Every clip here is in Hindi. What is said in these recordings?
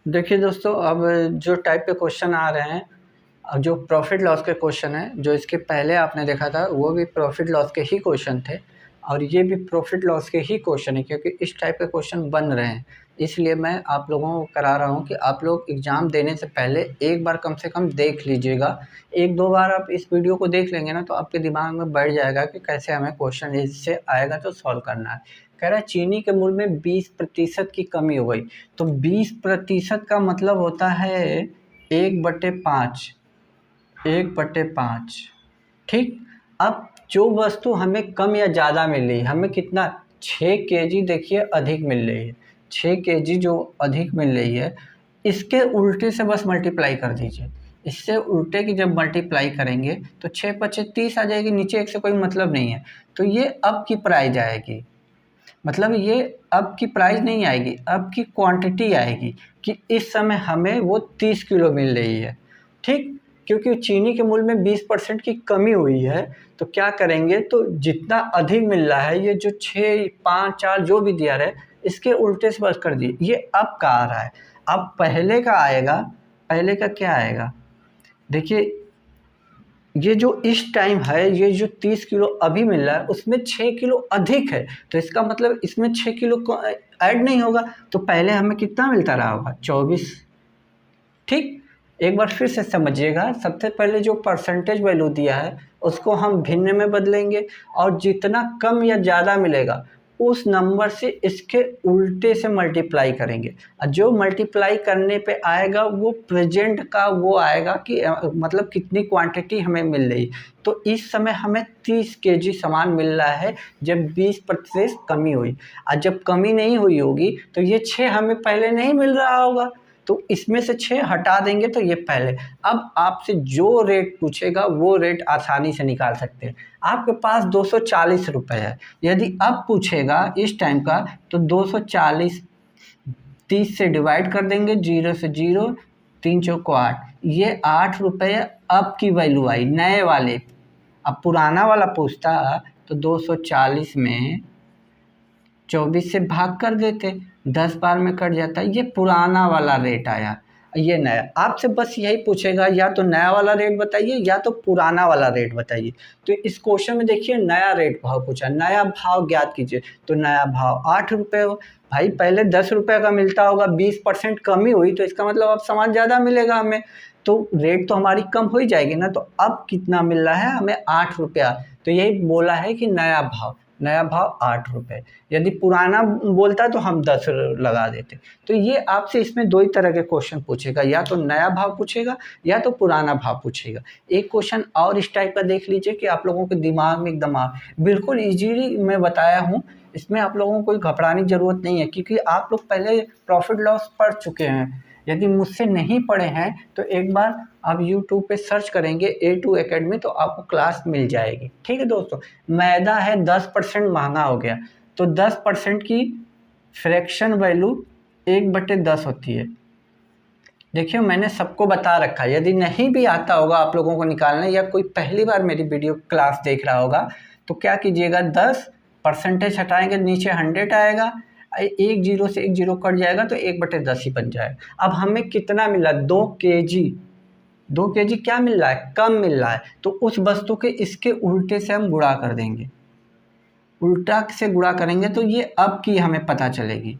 देखिए दोस्तों, अब जो टाइप के क्वेश्चन आ रहे हैं, अब जो प्रॉफिट लॉस के क्वेश्चन हैं, जो इसके पहले आपने देखा था वो भी प्रॉफिट लॉस के ही क्वेश्चन थे और ये भी प्रॉफिट लॉस के ही क्वेश्चन है, क्योंकि इस टाइप के क्वेश्चन बन रहे हैं। इसलिए मैं आप लोगों को करा रहा हूँ कि आप लोग एग्ज़ाम देने से पहले एक बार कम से कम देख लीजिएगा। 1-2 बार आप इस वीडियो को देख लेंगे ना, तो आपके दिमाग में बैठ जाएगा कि कैसे हमें क्वेश्चन इससे आएगा तो सॉल्व करना है। कह रहा है चीनी के मूल्य में 20% की कमी हो गई। तो 20% का मतलब होता है 1/5, 1/5। ठीक। अब जो वस्तु हमें कम या ज़्यादा मिल रही है, हमें कितना 6 केजी देखिए अधिक मिल रही है। 6 केजी जो अधिक मिल रही है, इसके उल्टे से बस मल्टीप्लाई कर दीजिए। इससे उल्टे की जब मल्टीप्लाई करेंगे तो 6×5 30 आ जाएगी, नीचे एक से कोई मतलब नहीं है। तो ये अब की प्राइस आएगी, मतलब ये अब की प्राइस नहीं आएगी, अब की क्वांटिटी आएगी कि इस समय हमें वो 30 किलो मिल रही है। ठीक। क्योंकि चीनी के मूल्य में 20% की कमी हुई है, तो क्या करेंगे, तो जितना अधिक मिल रहा है, ये जो 6, 5, 4 जो भी दिया रहे, इसके उल्टे से बस कर दिए। ये अब का आ रहा है। अब पहले का आएगा, पहले का क्या आएगा देखिए, ये जो इस टाइम है, ये जो 30 किलो अभी मिल रहा है उसमें 6 किलो अधिक है, तो इसका मतलब इसमें 6 किलो को ऐड नहीं होगा, तो पहले हमें कितना मिलता रहा होगा, 24। ठीक। एक बार फिर से समझिएगा, सबसे पहले जो परसेंटेज वैल्यू दिया है उसको हम भिन्न में बदलेंगे और जितना कम या ज़्यादा मिलेगा उस नंबर से इसके उल्टे से मल्टीप्लाई करेंगे, और जो मल्टीप्लाई करने पे आएगा वो प्रेजेंट का वो आएगा कि मतलब कितनी क्वांटिटी हमें मिल रही। तो इस समय हमें 30 केजी सामान मिल रहा है जब 20% कमी हुई, और जब कमी नहीं हुई होगी तो ये 6 हमें पहले नहीं मिल रहा होगा, तो इसमें से 6 हटा देंगे तो ये पहले। अब आपसे जो रेट पूछेगा वो रेट आसानी से निकाल सकते हैं। आपके पास 240 रुपये है, यदि अब पूछेगा इस टाइम का तो 240 30 से डिवाइड कर देंगे, 0 से 0, 3 चौको 8, ये 8 रुपये अब की वैल्यू आई नए वाले। अब पुराना वाला पूछता तो 240 में 24 से भाग कर देते, 10 बार में कट जाता, ये पुराना वाला रेट आया। ये नया आपसे बस यही पूछेगा, या तो नया वाला रेट बताइए या तो पुराना वाला रेट बताइए। तो इस क्वेश्चन में देखिए नया रेट भाव पूछा, नया भाव ज्ञात कीजिए, तो नया भाव 8 रुपये हो। भाई पहले 10 रुपये का मिलता होगा, 20% कमी हुई तो इसका मतलब अब सामान ज़्यादा मिलेगा हमें, तो रेट तो हमारी कम हो ही जाएगी ना। तो अब कितना मिल रहा है हमें, 8 रुपया। तो यही बोला है कि नया भाव 8 रुपये। यदि पुराना बोलता तो हम 10 लगा देते। तो ये आपसे इसमें 2 ही तरह के क्वेश्चन पूछेगा, या तो नया भाव पूछेगा या तो पुराना भाव पूछेगा। एक क्वेश्चन और इस टाइप का देख लीजिए कि आप लोगों के दिमाग में एकदम बिल्कुल ईजीली मैं बताया हूँ, इसमें आप लोगों को कोई घबराने की ज़रूरत नहीं है, क्योंकि आप लोग पहले प्रॉफिट लॉस पढ़ चुके हैं। यदि मुझसे नहीं पढ़े हैं तो एक बार आप YouTube पे सर्च करेंगे A2 Academy, तो आपको क्लास मिल जाएगी। ठीक है दोस्तों, मैदा है 10% महंगा हो गया, तो 10% की फ्रैक्शन वैल्यू 1/10 होती है। देखिए मैंने सबको बता रखा है, यदि नहीं भी आता होगा आप लोगों को निकालना, या कोई पहली बार मेरी वीडियो क्लास देख रहा होगा, तो क्या कीजिएगा, 10% हटाएंगे, नीचे 100 आएगा, एक 0 से एक 0 कट जाएगा तो 1/10 ही बन जाएगा। अब हमें कितना मिला, 2 केजी। 2 केजी क्या मिल रहा है, कम मिल रहा है, तो उस वस्तु के इसके उल्टे से हम गुणा कर देंगे, उल्टा से गुणा करेंगे तो ये अब की हमें पता चलेगी।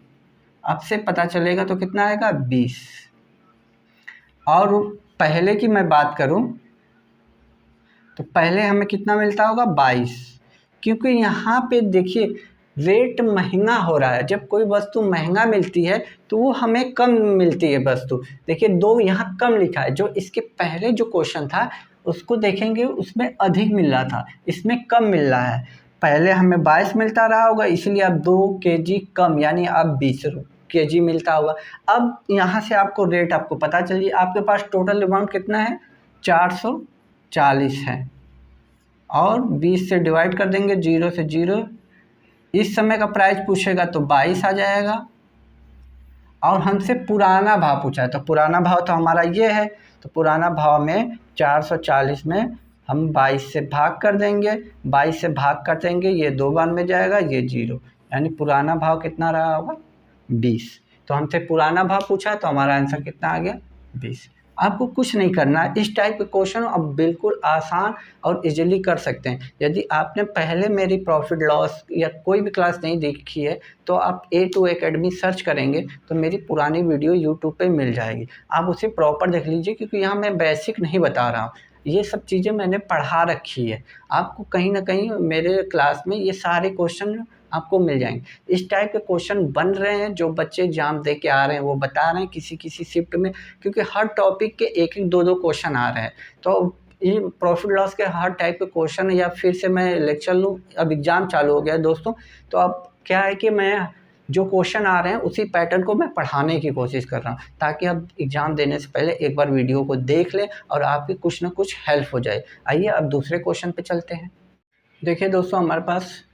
अब से पता चलेगा तो कितना आएगा, 20। और पहले की मैं बात करूं तो पहले हमें कितना मिलता होगा, 22। क्योंकि यहाँ पे देखिए रेट महंगा हो रहा है, जब कोई वस्तु महंगा मिलती है तो वो हमें कम मिलती है वस्तु। देखिए 2 यहाँ कम लिखा है, जो इसके पहले जो क्वेश्चन था उसको देखेंगे उसमें अधिक मिल रहा था, इसमें कम मिल रहा है। पहले हमें 22 मिलता रहा होगा, इसलिए अब 2 केजी कम, यानी अब 20 केजी मिलता होगा। अब यहाँ से आपको रेट आपको पता चलिए, आपके पास टोटल अमाउंट कितना है, 440 है, और 20 से डिवाइड कर देंगे, 0 से 0। इस समय का प्राइस पूछेगा तो 22 आ जाएगा, और हमसे पुराना भाव पूछा है, तो पुराना भाव तो हमारा ये है, तो पुराना भाव में 440 में हम 22 से भाग कर देंगे, 22 से भाग कर देंगे, ये 2 बार में जाएगा, ये 0, यानी पुराना भाव कितना रहा होगा, 20। तो हमसे पुराना भाव पूछा तो हमारा आंसर कितना आ गया 20। आपको कुछ नहीं करना है, इस टाइप के क्वेश्चन आप बिल्कुल आसान और इजीली कर सकते हैं। यदि आपने पहले मेरी प्रॉफिट लॉस या कोई भी क्लास नहीं देखी है तो आप A2 एकेडमी सर्च करेंगे तो मेरी पुरानी वीडियो यूट्यूब पे मिल जाएगी, आप उसे प्रॉपर देख लीजिए, क्योंकि यहाँ मैं बेसिक नहीं बता रहा हूँ, ये सब चीज़ें मैंने पढ़ा रखी है। आपको कहीं ना कहीं मेरे क्लास में ये सारे क्वेश्चन आपको मिल जाएंगे। इस टाइप के क्वेश्चन बन रहे हैं, जो बच्चे एग्जाम दे के आ रहे हैं वो बता रहे हैं किसी किसी शिफ्ट में, क्योंकि हर टॉपिक के एक एक दो क्वेश्चन आ रहे हैं। तो ये प्रॉफिट लॉस के हर टाइप के क्वेश्चन, या फिर से मैं लेक्चर लूँ, अब एग्ज़ाम चालू हो गया है दोस्तों, तो अब क्या है कि मैं जो क्वेश्चन आ रहे हैं उसी पैटर्न को मैं पढ़ाने की कोशिश कर रहा हूँ, ताकि आप एग्ज़ाम देने से पहले एक बार वीडियो को देख लें और आपकी कुछ ना कुछ हेल्प हो जाए। आइए अब दूसरे क्वेश्चन पे चलते हैं। देखिए दोस्तों, हमारे पास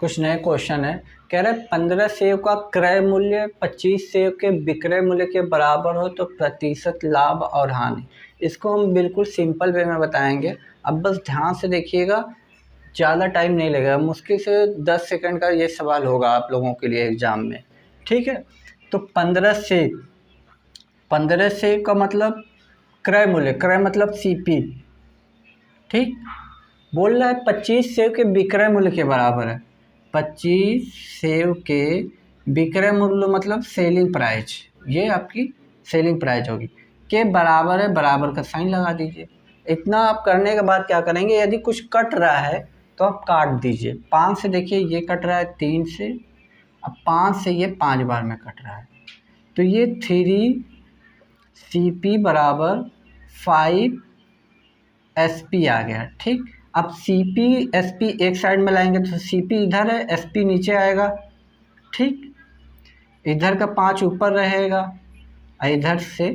कुछ नए क्वेश्चन है। कह रहे 15 सेब का क्रय मूल्य 25 सेब के विक्रय मूल्य के बराबर हो तो प्रतिशत लाभ और हानि। इसको हम बिल्कुल सिंपल वे में बताएंगे। अब बस ध्यान से देखिएगा, ज़्यादा टाइम नहीं लगेगा, मुश्किल से 10 सेकंड का ये सवाल होगा आप लोगों के लिए एग्ज़ाम में, ठीक है। तो 15 सेब का मतलब क्रय मूल्य, क्रय मतलब CP, ठीक। बोल रहा है 25 सेब के विक्रय मूल्य के बराबर है। 25 सेब के विक्रय मूल्य मतलब सेलिंग प्राइस, ये आपकी सेलिंग प्राइस होगी, के बराबर है, बराबर का साइन लगा दीजिए। इतना आप करने के बाद क्या करेंगे, यदि कुछ कट रहा है तो आप काट दीजिए। 5 से देखिए ये कट रहा है 3 से, अब 5 से ये 5 बार में कट रहा है, तो ये 3 CP बराबर 5 SP आ गया, ठीक। अब CP SP एक साइड में लाएंगे तो CP इधर है, SP नीचे आएगा, ठीक। इधर का 5 ऊपर रहेगा, इधर से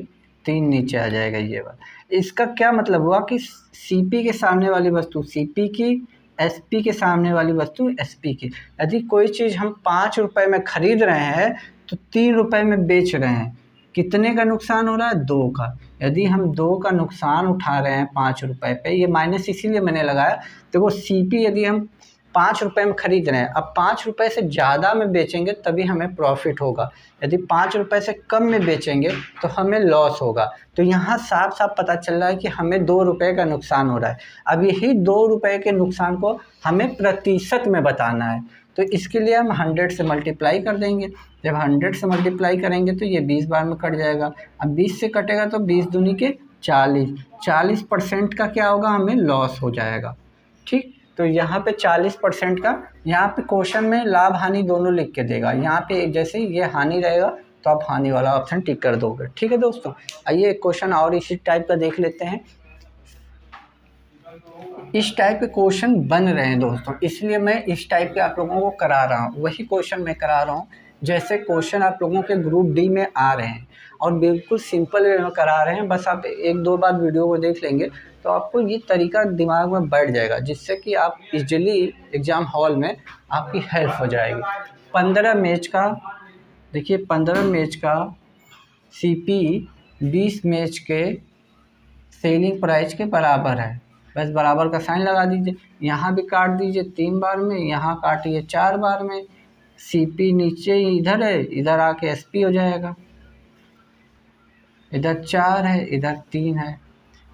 3 नीचे आ जाएगा ये बात। इसका क्या मतलब हुआ कि CP के सामने वाली वस्तु CP की, SP के सामने वाली वस्तु SP की। यदि कोई चीज़ हम 5 रुपए में खरीद रहे हैं तो 3 रुपए में बेच रहे हैं, कितने का नुकसान हो रहा है, 2 का। यदि हम 2 का नुकसान उठा रहे हैं 5 रुपए पे, ये माइनस इसीलिए मैंने लगाया, तो वो CP यदि हम 5 रुपए में खरीद रहे हैं, अब 5 रुपए से ज़्यादा में बेचेंगे तभी हमें प्रॉफिट होगा, यदि 5 रुपए से कम में बेचेंगे तो हमें लॉस होगा। तो यहाँ साफ साफ पता चल रहा है कि हमें 2 रुपए का नुकसान हो रहा है। अब यही 2 रुपए के नुकसान को हमें प्रतिशत में बताना है, तो इसके लिए हम 100 से मल्टीप्लाई कर देंगे। जब 100 से मल्टीप्लाई करेंगे तो ये 20 बार में कट जाएगा। अब 20 से कटेगा तो 20 दूनी के 40% का क्या होगा, हमें लॉस हो जाएगा, ठीक। तो यहाँ पे 40% का, यहाँ पे क्वेश्चन में लाभ हानि दोनों लिख के देगा, यहाँ पे जैसे ये हानि रहेगा तो आप हानि वाला ऑप्शन टिक कर दोगे, ठीक है दोस्तों। आइए एक क्वेश्चन और इसी टाइप का देख लेते हैं। इस टाइप के क्वेश्चन बन रहे हैं दोस्तों, इसलिए मैं इस टाइप के आप लोगों को करा रहा हूँ, वही क्वेश्चन मैं करा रहा हूँ जैसे क्वेश्चन आप लोगों के ग्रुप D में आ रहे हैं, और बिल्कुल सिंपल वे में करा रहे हैं। बस आप 1-2 बार वीडियो को देख लेंगे तो आपको ये तरीका दिमाग में बैठ जाएगा, जिससे कि आप इजीली एग्ज़ाम हॉल में आपकी हेल्प हो जाएगी। 15 मैच का देखिए, 15 मैच का CP 20 मैच के सेलिंग प्राइस के बराबर है, बस बराबर का साइन लगा दीजिए। यहाँ भी काट दीजिए 3 बार में, यहाँ काटिए 4 बार में। CP नीचे इधर है, इधर आके SP हो जाएगा, इधर 4 है, इधर 3 है।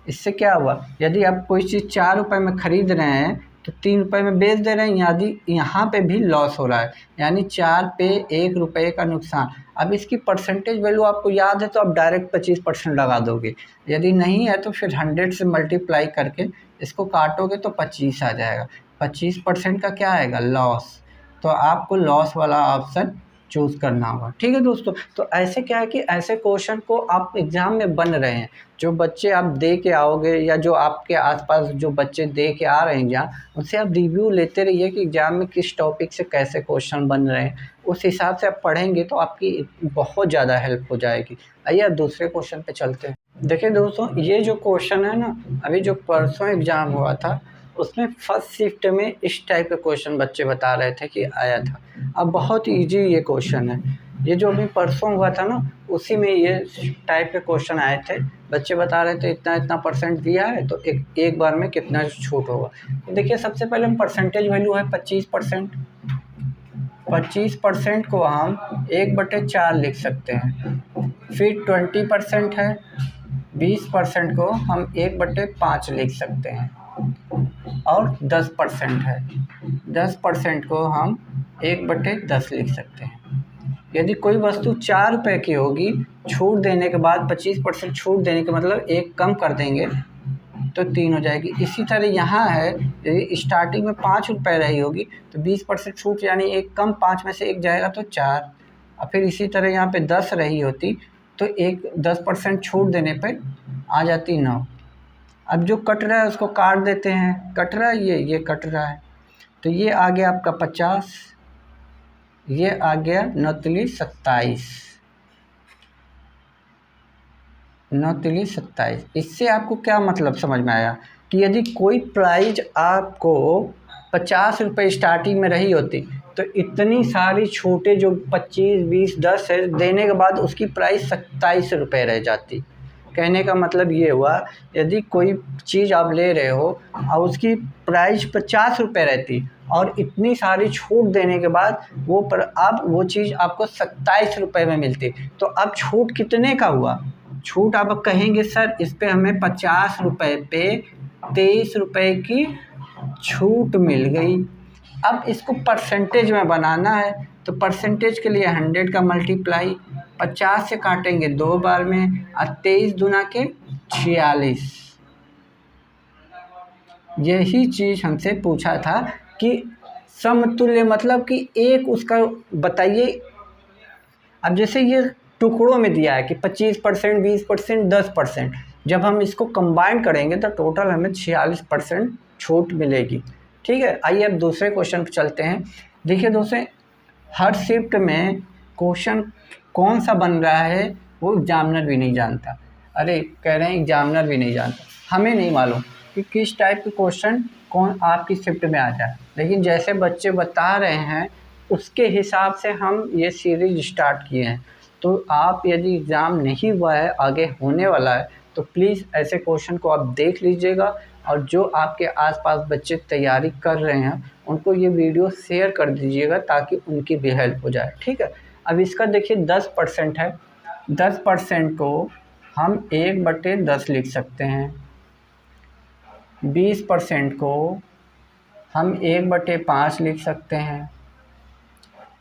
इससे क्या हुआ, यदि आप कोई चीज़ 4 रुपए में खरीद रहे हैं तो 3 रुपए में बेच दे रहे हैं, यदि यहाँ पे भी लॉस हो रहा है, यानी 4 पे 1 रुपये का नुकसान। अब इसकी परसेंटेज वैल्यू आपको याद है तो आप डायरेक्ट 25% लगा दोगे, यदि नहीं है तो फिर 100 से मल्टीप्लाई करके इसको काटोगे तो 25 आ जाएगा। 25% का क्या आएगा, लॉस। तो आपको लॉस वाला ऑप्शन चूज़ करना होगा, ठीक है दोस्तों। तो ऐसे क्या है कि ऐसे क्वेश्चन को आप एग्ज़ाम में बन रहे हैं, जो बच्चे आप दे के आओगे या जो आपके आसपास जो बच्चे दे के आ रहे हैं एग्ज़ाम, उनसे आप रिव्यू लेते रहिए कि एग्ज़ाम में किस टॉपिक से कैसे क्वेश्चन बन रहे हैं। उस हिसाब से आप पढ़ेंगे तो आपकी बहुत ज़्यादा हेल्प हो जाएगी। आइए अब दूसरे क्वेश्चन पे चलते हैं। देखिए दोस्तों, ये जो क्वेश्चन है ना, अभी जो परसों एग्ज़ाम हुआ था उसमें फर्स्ट शिफ्ट में इस टाइप के क्वेश्चन बच्चे बता रहे थे कि आया था। अब बहुत ईजी ये क्वेश्चन है, ये जो अभी परसों हुआ था ना उसी में ये टाइप के क्वेश्चन आए थे। बच्चे बता रहे थे इतना इतना परसेंट दिया है तो एक बार में कितना छूट होगा। तो देखिए सबसे पहले हम परसेंटेज वैल्यू है 25%, 25% को हम 1/4 लिख सकते हैं। फिर 20% है, 20% को हम 1/5 लिख सकते हैं। और 10% है, 10% को हम 1/10 लिख सकते हैं। यदि कोई वस्तु 4 रुपये की होगी, छूट देने के बाद 25% छूट देने के मतलब एक कम कर देंगे तो 3 हो जाएगी। इसी तरह यहाँ है, यदि स्टार्टिंग में 5 रुपये रही होगी तो 20% छूट यानी एक कम 5 में से एक जाएगा तो 4। और फिर इसी तरह यहाँ पे 10 रही होती तो एक 10% छूट देने पर आ जाती 9। अब जो कट रहा है उसको काट देते हैं, कट रहा है ये कट रहा है, तो ये आ गया आपका 50, ये आ गया 9 तिली 27, 9 तिली 27। इससे आपको क्या मतलब समझ में आया कि यदि कोई प्राइज आपको 50 रुपये स्टार्टिंग में रही होती तो इतनी सारी छूटें जो 25, 20, 10 है देने के बाद उसकी प्राइस 27 रुपये रह जाती। कहने का मतलब ये हुआ, यदि कोई चीज़ आप ले रहे हो और उसकी प्राइस 50 रुपये रहती और इतनी सारी छूट देने के बाद अब वो चीज़ आपको 27 रुपये में मिलती, तो अब छूट कितने का हुआ? छूट आप कहेंगे सर इस पे हमें 50 रुपये पे 23 रुपये की छूट मिल गई। अब इसको परसेंटेज में बनाना है तो परसेंटेज के लिए 100 का मल्टीप्लाई 50 से काटेंगे 2 बार में और 23 दूना के 46। यही चीज़ हमसे पूछा था कि समतुल्य मतलब कि एक उसका बताइए। अब जैसे ये टुकड़ों में दिया है कि 25%, 20%, 10%, जब हम इसको कंबाइन करेंगे तो टोटल हमें 46% छूट मिलेगी। ठीक है, आइए अब दूसरे क्वेश्चन पर चलते हैं। देखिए दोस्तों, हर शिफ्ट में क्वेश्चन कौन सा बन रहा है वो एग्जामिनर भी नहीं जानता। अरे कह रहे हैं एग्जामिनर भी नहीं जानता, हमें नहीं मालूम कि किस टाइप के क्वेश्चन कौन आपकी शिफ्ट में आ जाए, लेकिन जैसे बच्चे बता रहे हैं उसके हिसाब से हम ये सीरीज स्टार्ट किए हैं। तो आप यदि एग्ज़ाम नहीं हुआ है, आगे होने वाला है, तो प्लीज़ ऐसे क्वेश्चन को आप देख लीजिएगा और जो आपके आसपास बच्चे तैयारी कर रहे हैं उनको ये वीडियो शेयर कर दीजिएगा ताकि उनकी भी हेल्प हो जाए। ठीक है, अब इसका देखिए 10% है, 10% को हम 1/10 लिख सकते हैं। 20% को हम 1/5 लिख सकते हैं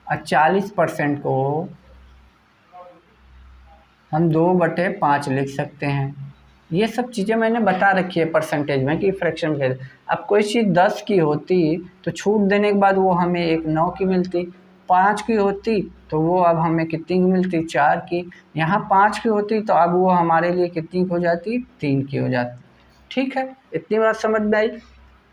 और 40% को हम 2/5 लिख सकते हैं। ये सब चीज़ें मैंने बता रखी है परसेंटेज में कि फ्रैक्शन के। अब कोई चीज़ 10 की होती तो छूट देने के बाद वो हमें एक 9 की मिलती, 5 की होती तो वो अब हमें कितनी की मिलती, 4 की। यहाँ 5 की होती तो अब वो हमारे लिए कितनी की हो जाती, 3 की हो जाती। ठीक है, इतनी बात समझ में आई।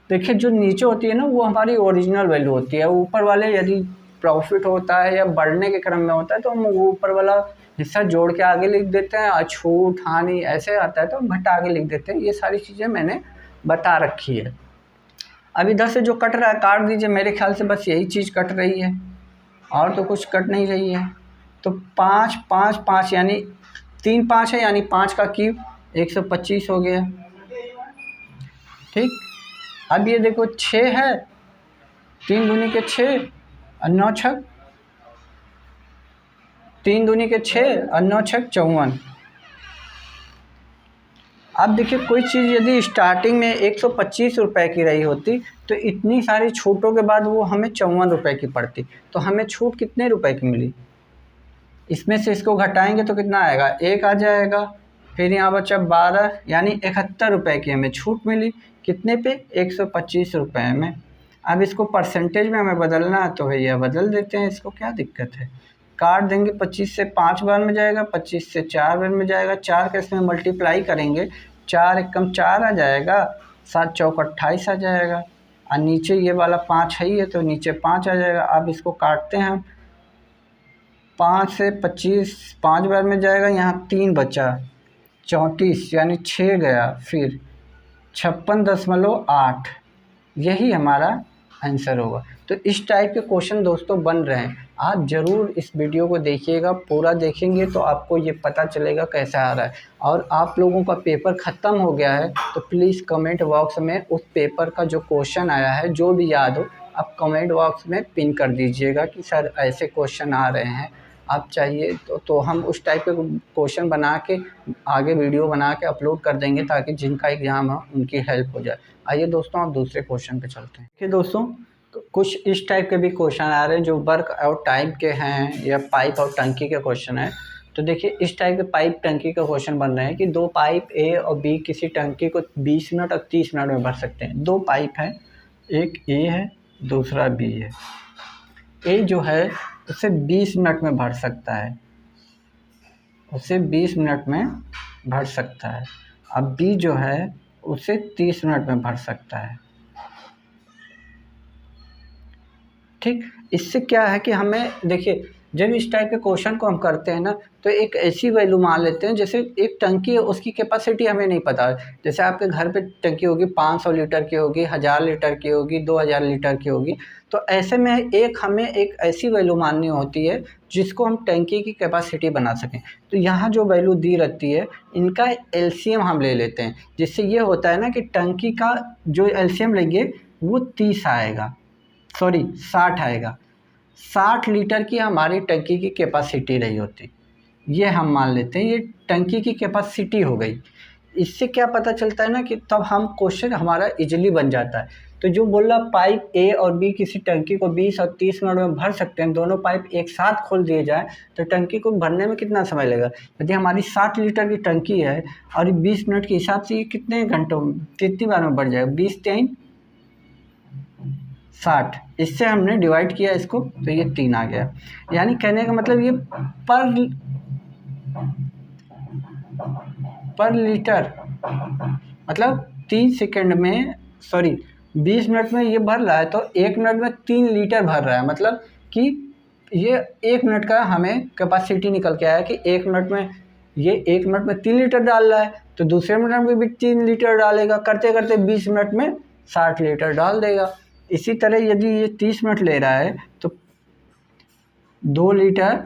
देखिए जो नीचे होती है ना वो हमारी ओरिजिनल वैल्यू होती है। ऊपर वाले यदि प्रॉफिट होता है या बढ़ने के क्रम में होता है तो हम वो ऊपर वाला हिस्सा जोड़ के आगे लिख देते हैं, और छूट हानि ऐसे आता है तो हम घटा के लिख देते हैं। ये सारी चीज़ें मैंने बता रखी है। अब इधर से जो कट रहा है काट दीजिए, मेरे ख्याल से बस यही चीज़ कट रही है और तो कुछ कट नहीं रही है। तो 5, 5, 5 यानी 3 5 है, यानी 5 का क्यूब 125 हो गया। ठीक, अब ये देखो 6 है, 3 दूनी के 6 और 9 छक 3 दूनी के 6 और 9 छक 54। अब देखिए कोई चीज़ यदि स्टार्टिंग में 125 रुपये की रही होती तो इतनी सारी छूटों के बाद वो हमें 54 रुपये की पड़ती, तो हमें छूट कितने रुपए की मिली? इसमें से इसको घटाएंगे तो कितना आएगा, 1 आ जाएगा। फिर यहाँ बचा 12 यानी 71 रुपये की हमें छूट मिली। कितने पे, 125 रुपये में। अब इसको परसेंटेज में हमें बदलना है तो भैया बदल देते हैं, इसको क्या दिक्कत है। काट देंगे, 25 से 5 बार में जाएगा, 25 से 4 बार में जाएगा, 4 का इसमें मल्टीप्लाई करेंगे, 4 एकम 4 आ जाएगा, 7 चौक 28 आ जाएगा, और नीचे ये वाला 5 है ही है तो नीचे 5 आ जाएगा। अब इसको काटते हैं हम, 5 से 25 5 बार में जाएगा, यहाँ 3 बचा, 34 यानी 6 गया, फिर 56.8, यही हमारा आंसर होगा। तो इस टाइप के क्वेश्चन दोस्तों बन रहे हैं। आप ज़रूर इस वीडियो को देखिएगा, पूरा देखेंगे तो आपको ये पता चलेगा कैसा आ रहा है। और आप लोगों का पेपर ख़त्म हो गया है तो प्लीज़ कमेंट बॉक्स में उस पेपर का जो क्वेश्चन आया है जो भी याद हो आप कमेंट बॉक्स में पिन कर दीजिएगा कि सर ऐसे क्वेश्चन आ रहे हैं, आप चाहिए तो हम उस टाइप के क्वेश्चन बना के आगे वीडियो बना के अपलोड कर देंगे, ताकि जिनका एग्ज़ाम हो उनकी हेल्प हो जाए। आइए दोस्तों आप दूसरे क्वेश्चन पे चलते हैं। देखिए दोस्तों, कुछ इस टाइप के भी क्वेश्चन आ रहे हैं जो वर्क और टाइप के हैं या पाइप और टंकी के क्वेश्चन हैं। तो देखिए इस टाइप के पाइप टंकी का क्वेश्चन बन रहे हैं कि दो पाइप ए और बी किसी टंकी को 20 मिनट और 30 मिनट में भर सकते हैं। दो पाइप हैं, एक ए है दूसरा बी है। ए जो है उसे 20 मिनट में भर सकता है, उसे 20 मिनट में भर सकता है। अब बी जो है उसे 30 मिनट में भर सकता है। ठीक, इससे क्या है कि हमें देखिए जब इस टाइप के क्वेश्चन को हम करते हैं ना, तो एक ऐसी वैल्यू मान लेते हैं, जैसे एक टंकी है उसकी कैपेसिटी हमें नहीं पता है। जैसे आपके घर पे टंकी होगी 500 लीटर की होगी, 1000 लीटर की होगी, 2000 लीटर की होगी। तो ऐसे में हमें एक ऐसी वैल्यू माननी होती है जिसको हम टंकी की कैपेसिटी बना सकें। तो यहाँ जो वैल्यू दी रहती है इनका एलसीएम हम ले लेते हैं, जिससे ये होता है ना कि टंकी का जो एलसीएम लेंगे वो 30 आएगा, सॉरी 60 आएगा। 60 लीटर की हमारी टंकी की कैपेसिटी रही होती, ये हम मान लेते हैं ये टंकी की कैपेसिटी हो गई। इससे क्या पता चलता है ना कि तब हम क्वेश्चन हमारा इजीली बन जाता है। तो जो बोल रहा पाइप ए और बी किसी टंकी को 20 और 30 मिनट में भर सकते हैं, दोनों पाइप एक साथ खोल दिए जाए तो टंकी को भरने में कितना समय लगेगा। यदि हमारी 60 लीटर की टंकी है और 20 मिनट के हिसाब से ये कितने घंटों कितनी बार में भर जाएगा, 20 3 60। इससे हमने डिवाइड किया इसको तो ये 3 आ गया। यानी कहने का मतलब ये पर लीटर मतलब 3 सेकंड में, सॉरी 20 मिनट में ये भर रहा है तो 1 मिनट में 3 लीटर भर रहा है। मतलब कि ये 1 मिनट का हमें कैपेसिटी निकल के आया कि 1 मिनट में ये 1 मिनट में 3 लीटर डाल रहा है, तो दूसरे मिनट में भी 3 लीटर डालेगा, करते करते 20 मिनट में 60 लीटर डाल देगा। इसी तरह यदि ये 30 मिनट ले रहा है तो 2 लीटर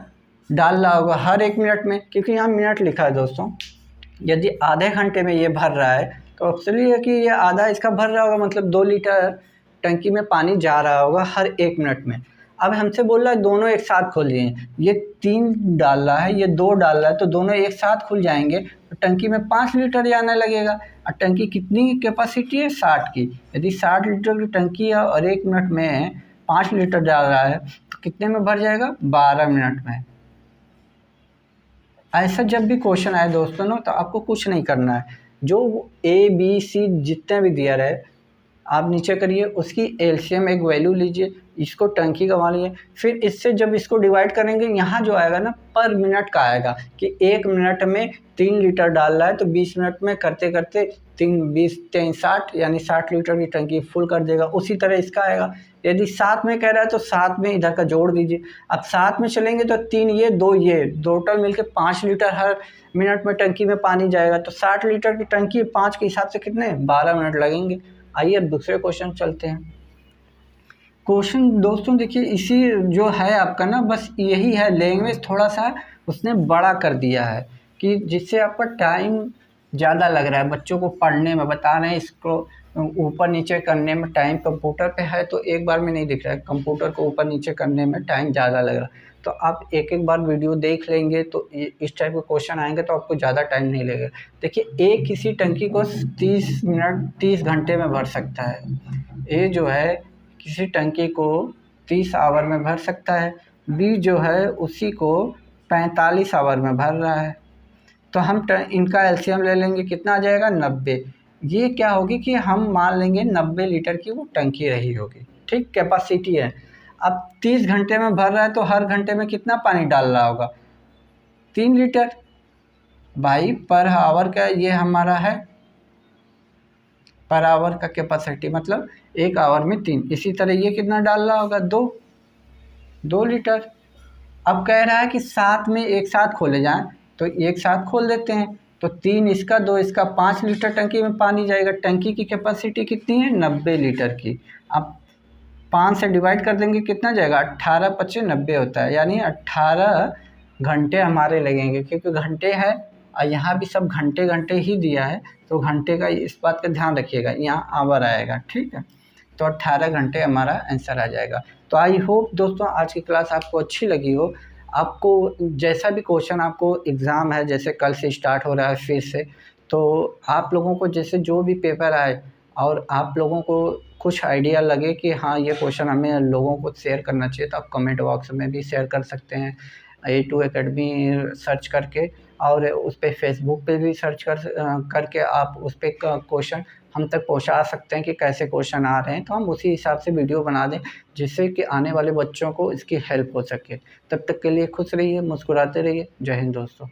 डाल रहा होगा हर 1 मिनट में, क्योंकि यहाँ मिनट लिखा है दोस्तों। यदि आधे घंटे में ये भर रहा है तो ऑब्वियसली है कि ये आधा इसका भर रहा होगा, मतलब 2 लीटर टंकी में पानी जा रहा होगा हर 1 मिनट में। अब हमसे बोल रहा है दोनों एक साथ खोल दिए, ये 3 डाल रहा है ये 2 डाल रहा है, तो दोनों एक साथ खुल जाएंगे तो टंकी में 5 लीटर जाने लगेगा। और टंकी कितनी कैपेसिटी है, 60 की। यदि 60 लीटर की टंकी है और 1 मिनट में 5 लीटर डाल रहा है तो कितने में भर जाएगा, 12 मिनट में। ऐसा जब भी क्वेश्चन आए दोस्तों ना, तो आपको कुछ नहीं करना है, जो ए बी सी जितने भी दिया रहे आप नीचे करिए, उसकी एलसीएम एक वैल्यू लीजिए, इसको टंकी का मान लीजिए, फिर इससे जब इसको डिवाइड करेंगे यहाँ जो आएगा ना पर मिनट का आएगा कि 1 मिनट में 3 लीटर डाल रहा है तो 20 मिनट में करते करते 3 20 3 60 यानी 60 लीटर की टंकी फुल कर देगा। उसी तरह इसका आएगा। यदि 7 में कह रहा है तो 7 में इधर का जोड़ दीजिए। अब 7 में चलेंगे तो 3 ये 2 ये टोटल मिलके 5 लीटर हर मिनट में टंकी में पानी जाएगा। तो 60 लीटर की टंकी 5 के हिसाब से कितने 12 मिनट लगेंगे। आइए अब दूसरे क्वेश्चन चलते हैं। क्वेश्चन दोस्तों देखिए इसी जो है आपका ना, बस यही है, लैंग्वेज थोड़ा सा उसने बड़ा कर दिया है कि जिससे आपका टाइम ज़्यादा लग रहा है। बच्चों को पढ़ने में बता रहे हैं, इसको ऊपर नीचे करने में टाइम कंप्यूटर पे है तो एक बार में नहीं दिख रहा है, कंप्यूटर को ऊपर नीचे करने में टाइम ज़्यादा लग रहा है। तो आप एक एक बार वीडियो देख लेंगे तो इस टाइप के क्वेश्चन आएंगे तो आपको ज़्यादा टाइम नहीं लगेगा। देखिए ए किसी टंकी को 30 मिनट 30 घंटे में भर सकता है। ए जो है किसी टंकी को 30 आवर में भर सकता है। बी जो है उसी को 45 आवर में भर रहा है। तो हम इनका एलसीएम ले लेंगे, कितना आ जाएगा 90। ये क्या होगी कि हम मान लेंगे 90 लीटर की वो टंकी रही होगी, ठीक कैपेसिटी है। अब 30 घंटे में भर रहा है तो हर घंटे में कितना पानी डाल रहा होगा, 3 लीटर भाई पर आवर का ये हमारा है, पर आवर का कैपेसिटी मतलब 1 आवर में 3। इसी तरह ये कितना डाल रहा होगा 2 लीटर। अब कह रहा है कि 7 में एक साथ खोले जाएं तो एक साथ खोल देते हैं, तो 3 इसका 2 इसका 5 लीटर टंकी में पानी जाएगा। टंकी की कैपेसिटी कितनी है 90 लीटर की। अब 5 से डिवाइड कर देंगे कितना जाएगा, 18 25 90 होता है, यानी 18 घंटे हमारे लगेंगे, क्योंकि घंटे है और यहाँ भी सब घंटे ही दिया है तो घंटे का इस बात का ध्यान रखिएगा, यहाँ आवर आएगा, ठीक है। तो 18 घंटे हमारा आंसर आ जाएगा। तो आई होप दोस्तों आज की क्लास आपको अच्छी लगी हो। आपको जैसा भी क्वेश्चन, आपको एग्ज़ाम है जैसे कल से स्टार्ट हो रहा है फिर से, तो आप लोगों को जैसे जो भी पेपर आए और आप लोगों को कुछ आइडिया लगे कि हाँ ये क्वेश्चन हमें लोगों को शेयर करना चाहिए, तो आप कमेंट बॉक्स में भी शेयर कर सकते हैं A2 अकेडमी सर्च करके, और उस पर फेसबुक पे भी सर्च करके आप उस पर क्वेश्चन हम तक पहुंचा सकते हैं कि कैसे क्वेश्चन आ रहे हैं, तो हम उसी हिसाब से वीडियो बना दें जिससे कि आने वाले बच्चों को इसकी हेल्प हो सके। तब तक के लिए खुश रहिए, मुस्कुराते रहिए। जय हिंद दोस्तों।